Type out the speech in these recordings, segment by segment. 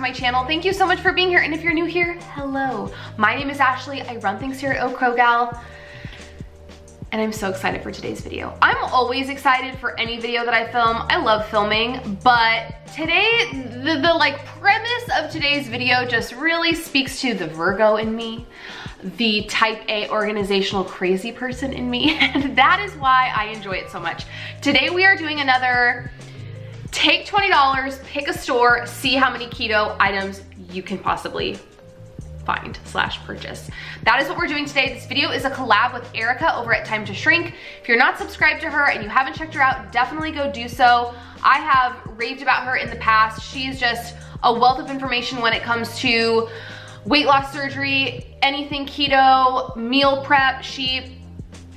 my channel. Thank you so much for being here. And if you're new here, hello. My name is Ashley. I run things here at Eau Crow Gal. And I'm so excited for today's video. I'm always excited for any video that I film. I love filming, but today, the like premise of today's video just really speaks to the Virgo in me, the type A organizational crazy person in me, and that is why I enjoy it so much. Today we are doing another take $20, pick a store, see how many keto items you can possibly find / purchase. That is what we're doing today. This video is a collab with Erika over at Time to Shrink. If you're not subscribed to her and you haven't checked her out, definitely go do so. I have raved about her in the past. She's just a wealth of information when it comes to weight loss surgery, anything keto, meal prep. She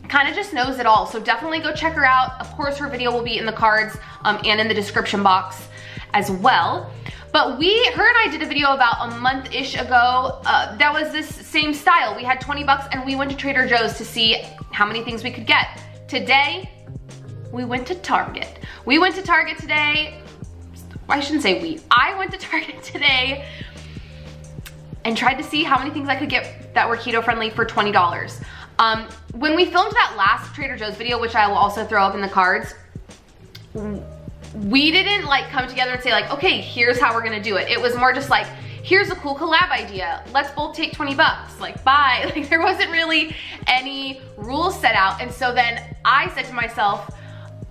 kind of just knows it all. So definitely go check her out. Of course, her video will be in the cards and in the description box as well. But her and I did a video about a month-ish ago that was this same style. We had 20 bucks and we went to Trader Joe's to see how many things we could get. Today, we went to Target. We went to Target today. I shouldn't say we. I went to Target today and tried to see how many things I could get that were keto friendly for $20. When we filmed that last Trader Joe's video, which I will also throw up in the cards, we didn't like come together and say like, okay, here's how we're gonna do it. It was more just like, here's a cool collab idea. Let's both take 20 bucks, like bye. Like there wasn't really any rules set out. And so then I said to myself,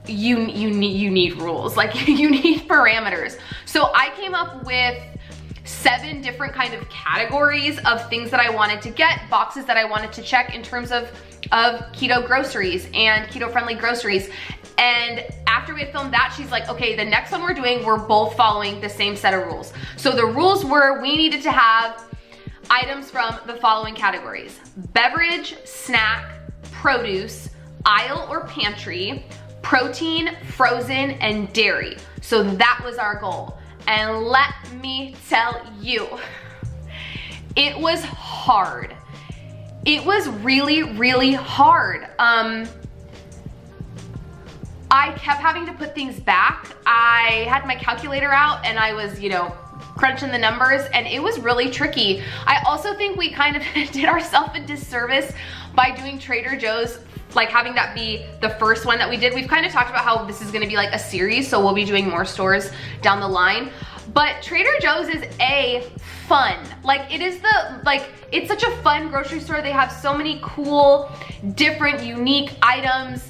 you need rules, like you need parameters. So I came up with 7 different kind of categories of things that I wanted to get, boxes that I wanted to check in terms of keto groceries and keto friendly groceries. And after we had filmed that, she's like, okay, the next one we're both following the same set of rules. So the rules were we needed to have items from the following categories: beverage, snack, produce, aisle or pantry, protein, frozen, and dairy. So that was our goal. And let me tell you, it was hard. It was really, really hard. I kept having to put things back. I had my calculator out and I was, crunching the numbers, and it was really tricky. I also think we kind of did ourselves a disservice by doing Trader Joe's, like having that be the first one that we did. We've kind of talked about how this is gonna be like a series, so we'll be doing more stores down the line. But Trader Joe's is fun. Like it's such a fun grocery store. They have so many cool, different, unique items.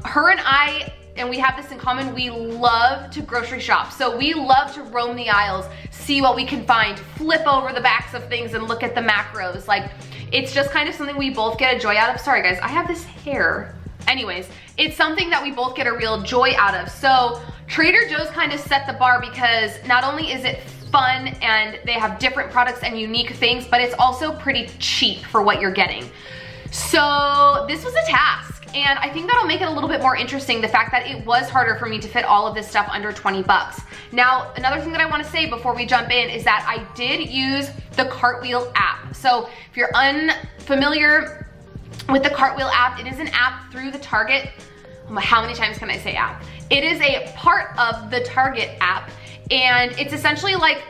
Her and I, and we have this in common, we love to grocery shop. So we love to roam the aisles, see what we can find, flip over the backs of things and look at the macros. Like, it's just kind of something we both get a joy out of. Sorry guys, I have this hair. Anyways, it's something that we both get a real joy out of. So Trader Joe's kind of set the bar because not only is it fun and they have different products and unique things, but it's also pretty cheap for what you're getting. So this was a task. And I think that'll make it a little bit more interesting, the fact that it was harder for me to fit all of this stuff under 20 bucks. Now, another thing that I wanna say before we jump in is that I did use the Cartwheel app. So if you're unfamiliar with the Cartwheel app, it is an app through the Target. How many times can I say app? It is a part of the Target app, and it's essentially like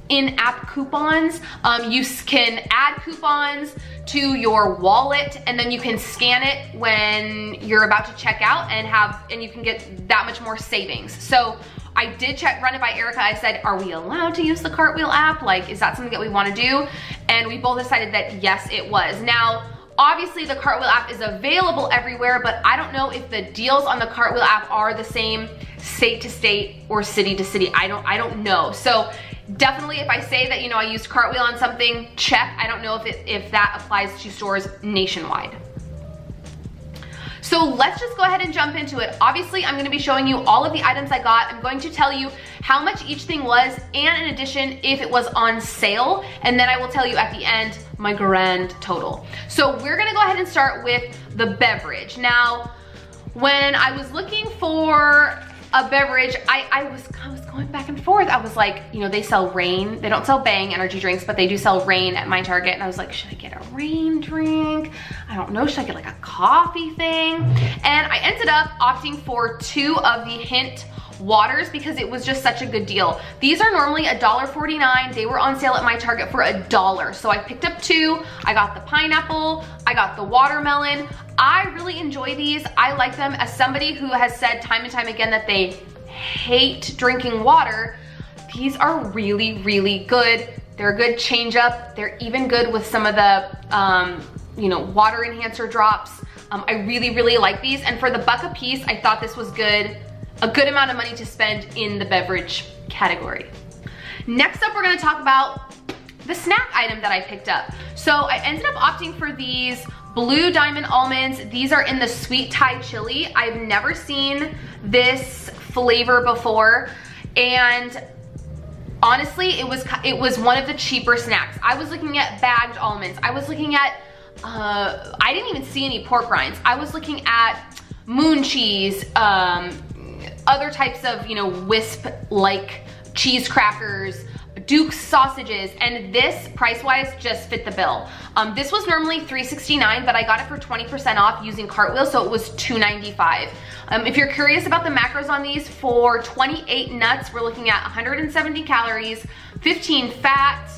in-app coupons. You can add coupons to your wallet, and then you can scan it when you're about to check out and you can get that much more savings. So I did run it by Erika. I said, are we allowed to use the Cartwheel app? Like, is that something that we wanna do? And we both decided that yes, it was. Now, obviously the Cartwheel app is available everywhere, but I don't know if the deals on the Cartwheel app are the same state to state or city to city. I don't know. So definitely if I say that, I used Cartwheel on something, check. I don't know if that applies to stores nationwide. So let's just go ahead and jump into it. Obviously, I'm gonna be showing you all of the items I got. I'm going to tell you how much each thing was, and in addition, if it was on sale, and then I will tell you at the end my grand total. So we're gonna go ahead and start with the beverage. Now, when I was looking for a beverage, I was going back and forth. I was like, they sell Reign. They don't sell Bang energy drinks, but they do sell Reign at my Target. And I was like, should I get a Reign drink? I don't know, should I get like a coffee thing? And I ended up opting for 2 of the Hint waters because it was just such a good deal. These are normally $1.49. They were on sale at my Target for $1. So I picked up 2. I got the pineapple, I got the watermelon. I really enjoy these. I like them. As somebody who has said time and time again that they hate drinking water, these are really, really good. They're a good change up. They're even good with some of the, you know, water enhancer drops. I really, really like these. And for the $1 a piece, I thought this was good. A good amount of money to spend in the beverage category. Next up, we're gonna talk about the snack item that I picked up. So I ended up opting for these Blue Diamond almonds. These are in the sweet Thai chili. I've never seen this flavor before. And honestly, it was one of the cheaper snacks. I was looking at bagged almonds. I was looking at, I didn't even see any pork rinds. I was looking at moon cheese, other types of, you know, wisp-like cheese crackers, Duke's sausages, and this price-wise just fit the bill. This was normally $3.69, but I got it for 20% off using Cartwheel, so it was $2.95. If you're curious about the macros on these, for 28 nuts, we're looking at 170 calories, 15 fat,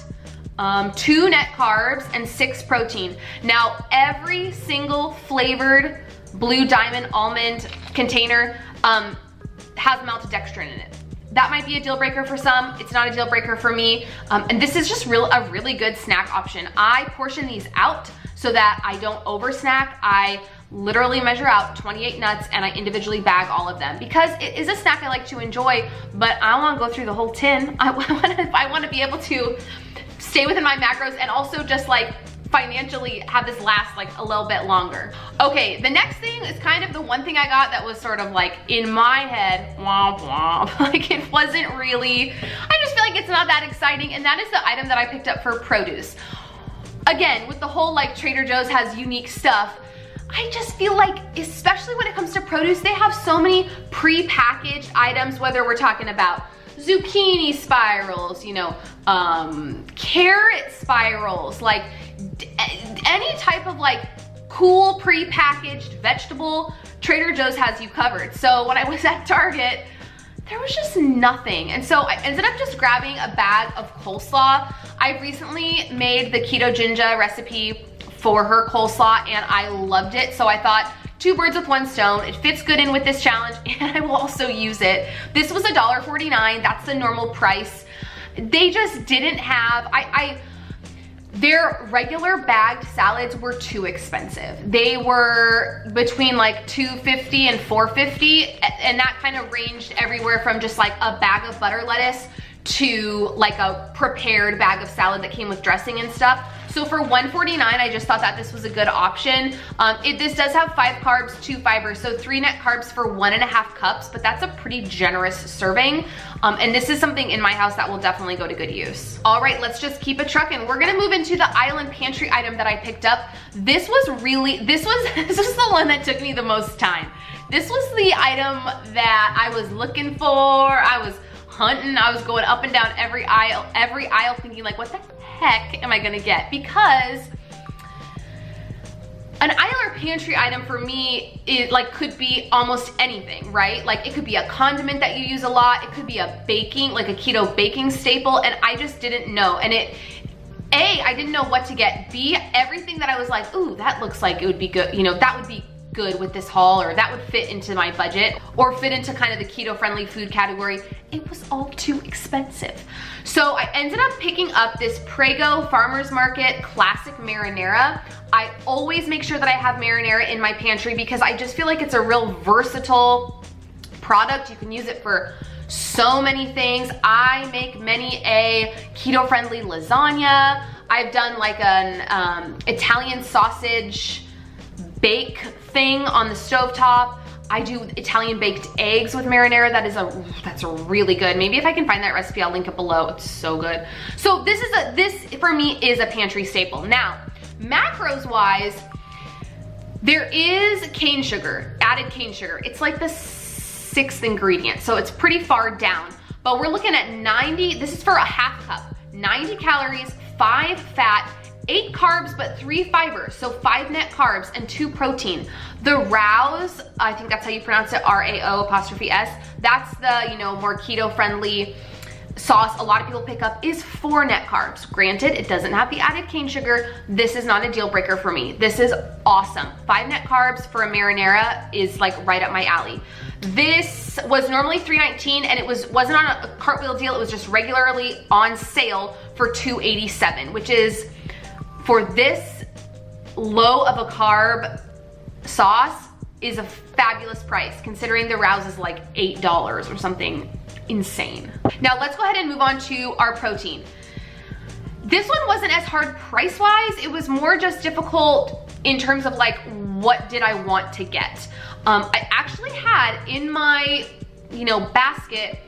2 net carbs, and 6 protein. Now, every single flavored Blue Diamond almond container has maltodextrin in it. That might be a deal breaker for some. It's not a deal breaker for me. And this is just a really good snack option. I portion these out so that I don't over snack. I literally measure out 28 nuts and I individually bag all of them because it is a snack I like to enjoy, but I don't wanna go through the whole tin. I wanna be able to stay within my macros and also just like financially have this last like a little bit longer. Okay, the next thing is kind of the one thing I got that was sort of like in my head, womp womp. Like it wasn't really, I just feel like it's not that exciting, and that is the item that I picked up for produce. Again, with the whole like Trader Joe's has unique stuff, I just feel like, especially when it comes to produce, they have so many pre-packaged items, whether we're talking about zucchini spirals, you know, carrot spirals, like any type of like cool pre-packaged vegetable, Trader Joe's has you covered. So when I was at Target, there was just nothing. And so I ended up just grabbing a bag of coleslaw. I recently made the Keto Ginger recipe for her coleslaw and I loved it. So I thought, 2 birds with 1 stone. It fits good in with this challenge and I will also use it. This was $1.49. That's the normal price. They just didn't have, their regular bagged salads were too expensive. They were between like $2.50 and $4.50, and that kind of ranged everywhere from just like a bag of butter lettuce to like a prepared bag of salad that came with dressing and stuff. So for $1.49, I just thought that this was a good option. This does have 5 carbs, 2 fibers, so 3 net carbs for 1.5 cups, but that's a pretty generous serving. And this is something in my house that will definitely go to good use. All right, let's just keep it trucking. We're gonna move into the island pantry item that I picked up. This was the one that took me the most time. This was the item that I was looking for. I was hunting, I was going up and down every aisle thinking like, what the heck am I gonna get? Because an aisle or pantry item for me, it like could be almost anything, right? Like it could be a condiment that you use a lot. It could be a baking, like a keto baking staple, and I just didn't know. And I didn't know what to get. B, everything that I was like, ooh, that looks like it would be good, you know, that would be good with this haul, or that would fit into my budget, or fit into kind of the keto friendly food category. It was all too expensive. So I ended up picking up this Prego Farmers Market Classic Marinara. I always make sure that I have marinara in my pantry because I just feel like it's a real versatile product. You can use it for so many things. I make many a keto friendly lasagna. I've done like an Italian sausage bake thing on the stovetop. I do Italian baked eggs with marinara. That's really good. Maybe if I can find that recipe, I'll link it below. It's so good. So this for me is a pantry staple. Now, macros wise, there is cane sugar, added cane sugar. It's like the 6th ingredient, so it's pretty far down. But we're looking at 90, this is for a half cup, 90 calories, 5 fat, 8 carbs, but 3 fibers. So 5 net carbs and 2 protein. The Rouse, I think that's how you pronounce it, R-A-O''S. That's the, you know, more keto friendly sauce a lot of people pick up, is 4 net carbs. Granted, it doesn't have the added cane sugar. This is not a deal breaker for me. This is awesome. 5 net carbs for a marinara is like right up my alley. This was normally $3.19 and it wasn't on a cartwheel deal. It was just regularly on sale for $2.87, which is, for this low of a carb sauce, is a fabulous price considering the Rouse is like $8 or something insane. Now let's go ahead and move on to our protein. This one wasn't as hard price-wise. It was more just difficult in terms of like, what did I want to get? I actually had in my, you know, basket,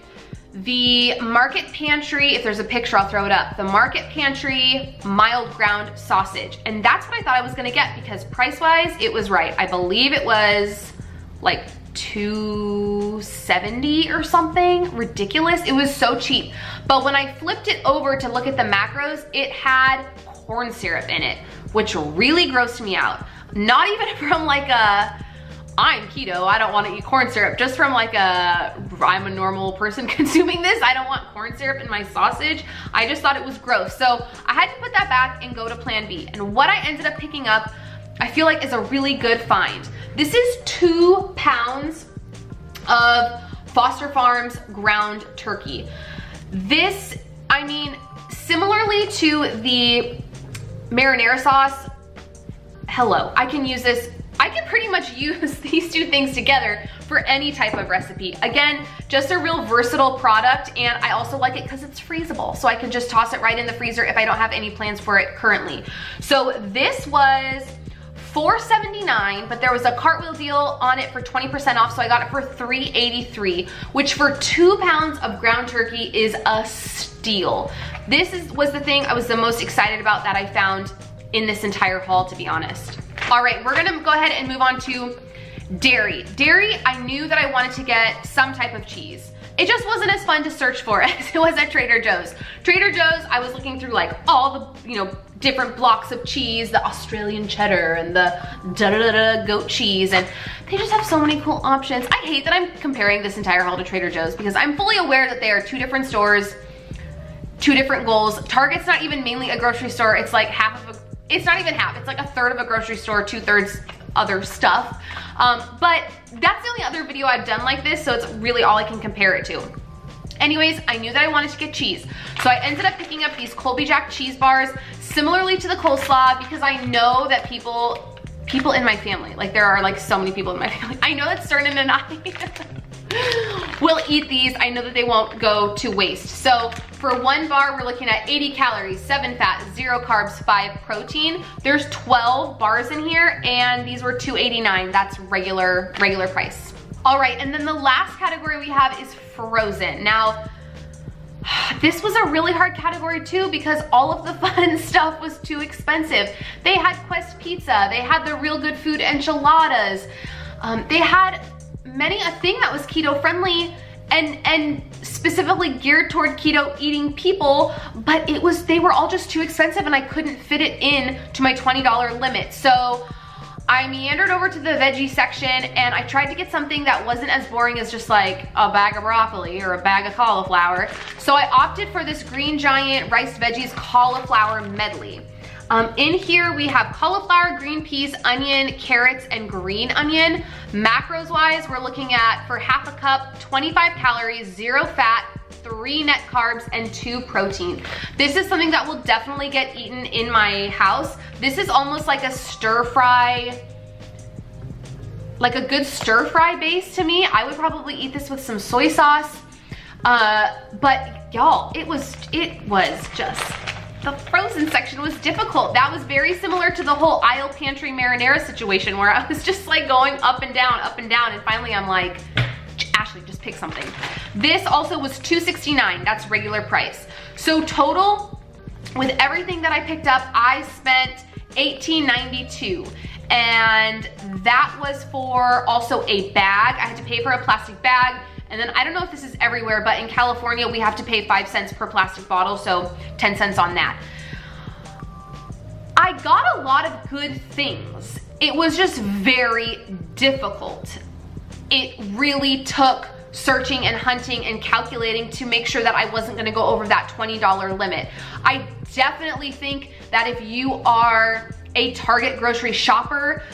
the Market Pantry, if there's a picture, I'll throw it up. The Market Pantry mild ground sausage. And that's what I thought I was gonna get because price-wise, it was right. I believe it was like $2.70 or something, ridiculous. It was so cheap. But when I flipped it over to look at the macros, it had corn syrup in it, which really grossed me out. Not even from like a, I'm keto, I don't want to eat corn syrup, just from like a, I'm a normal person consuming this, I don't want corn syrup in my sausage. I just thought it was gross. So I had to put that back and go to Plan B. And what I ended up picking up, I feel like is a really good find. This is 2 pounds of Foster Farms ground turkey. This, I mean, similarly to the marinara sauce, hello, I can use this. I can pretty much use these 2 things together for any type of recipe. Again, just a real versatile product, and I also like it because it's freezable. So I can just toss it right in the freezer if I don't have any plans for it currently. So this was $4.79, but there was a cartwheel deal on it for 20% off, so I got it for $3.83, which for 2 pounds of ground turkey is a steal. This was the thing I was the most excited about that I found in this entire haul, to be honest. All right, we're gonna go ahead and move on to dairy. Dairy, I knew that I wanted to get some type of cheese. It just wasn't as fun to search for as it was at Trader Joe's. Trader Joe's, I was looking through like all the, you know, different blocks of cheese, the Australian cheddar and the da-da-da-da goat cheese, and they just have so many cool options. I hate that I'm comparing this entire haul to Trader Joe's because I'm fully aware that they are 2 different stores, 2 different goals. Target's not even mainly a grocery store. It's like half of a, it's not even half, it's like a third of a grocery store, 2/3 other stuff. But that's the only other video I've done like this, so it's really all I can compare it to. Anyways, I knew that I wanted to get cheese. So I ended up picking up these Colby Jack cheese bars, similarly to the coleslaw, because I know that people in my family, like there are like so many people in my family, I know that Cernan and I will eat these. I know that they won't go to waste. So for 1 bar, we're looking at 80 calories, 7 fat, 0 carbs, 5 protein. There's 12 bars in here, and these were $2.89. That's regular price. All right, and then the last category we have is frozen. Now, this was a really hard category too because all of the fun stuff was too expensive. They had Quest Pizza, they had the Real Good Food enchiladas, they had a thing that was keto friendly and specifically geared toward keto eating people, but they were all just too expensive and I couldn't fit it in to my $20 limit. So I meandered over to the veggie section and I tried to get something that wasn't as boring as just like a bag of broccoli or a bag of cauliflower. So I opted for this Green Giant Rice Veggies Cauliflower Medley. In here we have cauliflower, green peas, onion, carrots, and green onion. Macros wise, we're looking at, for half a cup, 25 calories, 0 fat, 3 net carbs, and 2 protein. This is something that will definitely get eaten in my house. This is almost like a stir fry, like a good stir fry base to me. I would probably eat this with some soy sauce. But y'all, it was just, the frozen section was difficult. That was very similar to the whole aisle pantry marinara situation where I was just like going up and down, and finally I'm like, Ashley, just pick something. This also was $2.69, that's regular price. So total, with everything that I picked up, I spent $18.92. And that was for also a bag. I had to pay for a plastic bag. And then I don't know if this is everywhere, but in California, we have to pay 5 cents per plastic bottle, so 10 cents on that. I got a lot of good things. It was just very difficult. It really took searching and hunting and calculating to make sure that I wasn't gonna go over that $20 limit. I definitely think that if you are a Target grocery shopper,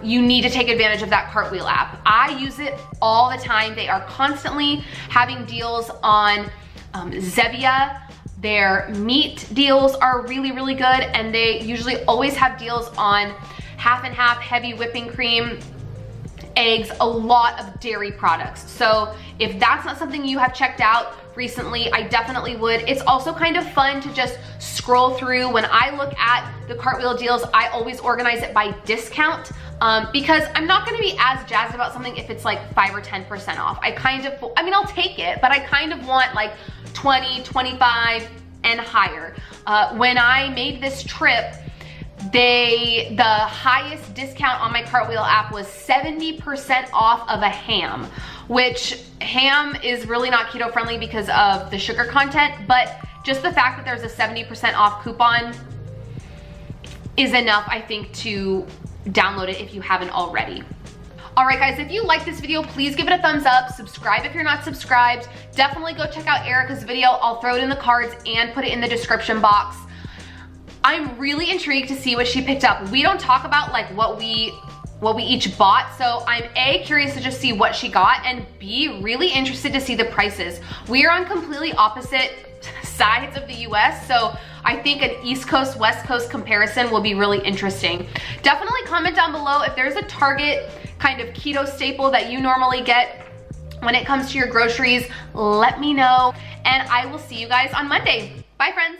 you need to take advantage of that Cartwheel app. I use it all the time. They are constantly having deals on Zevia. Their meat deals are really, really good, and they usually always have deals on half and half heavy whipping cream, eggs, a lot of dairy products. So if that's not something you have checked out recently, I definitely would. It's also kind of fun to just scroll through. When I look at the Cartwheel deals, I always organize it by discount because I'm not gonna be as jazzed about something if it's like 5 or 10% off. I mean, I'll take it, but I kind of want like 20, 25 and higher. When I made this trip, the highest discount on my Cartwheel app was 70% off of a ham, which ham is really not keto friendly because of the sugar content, but just the fact that there's a 70% off coupon is enough, I think, to download it if you haven't already. All right, guys, if you like this video, please give it a thumbs up. Subscribe if you're not subscribed. Definitely go check out Erika's video. I'll throw it in the cards and put it in the description box. I'm really intrigued to see what she picked up. We don't talk about like what we each bought, so I'm A, curious to just see what she got, and B, really interested to see the prices. We are on completely opposite sides of the US, so I think an East Coast, West Coast comparison will be really interesting. Definitely comment down below if there's a Target kind of keto staple that you normally get when it comes to your groceries. Let me know, and I will see you guys on Monday. Bye, friends.